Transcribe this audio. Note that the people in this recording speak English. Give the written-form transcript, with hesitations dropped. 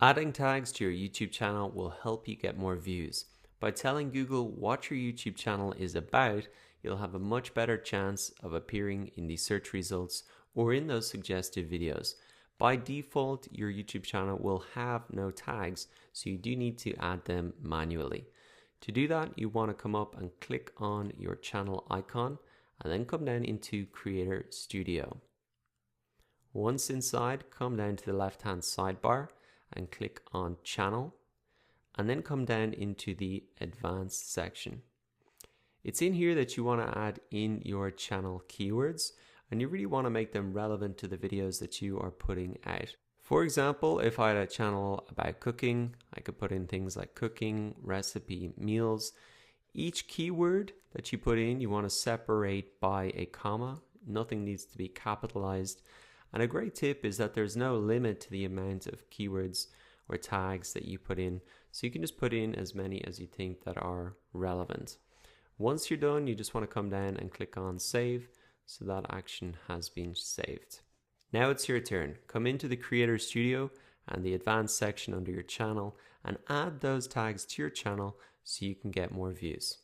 Adding tags to your YouTube channel will help you get more views. By telling Google what your YouTube channel is about, you'll have a much better chance of appearing in the search results or in those suggested videos. By default, your YouTube channel will have no tags, so you do need to add them manually. To do that, you want to come up and click on your channel icon and then come down into Creator Studio. Once inside, come down to the left-hand sidebar and click on Channel, and then come down into the Advanced section. It's in here that you want to add in your channel keywords, and you really want to make them relevant to the videos that you are putting out. For example, if I had a channel about cooking, I could put in things like cooking, recipe, meals. Each keyword that you put in, you want to separate by a comma. Nothing needs to be capitalized. And a great tip is that there's no limit to the amount of keywords or tags that you put in. So you can just put in as many as you think that are relevant. Once you're done, you just want to come down and click on Save, so that action has been saved. Now it's your turn. Come into the Creator Studio and the Advanced section under your channel and add those tags to your channel so you can get more views.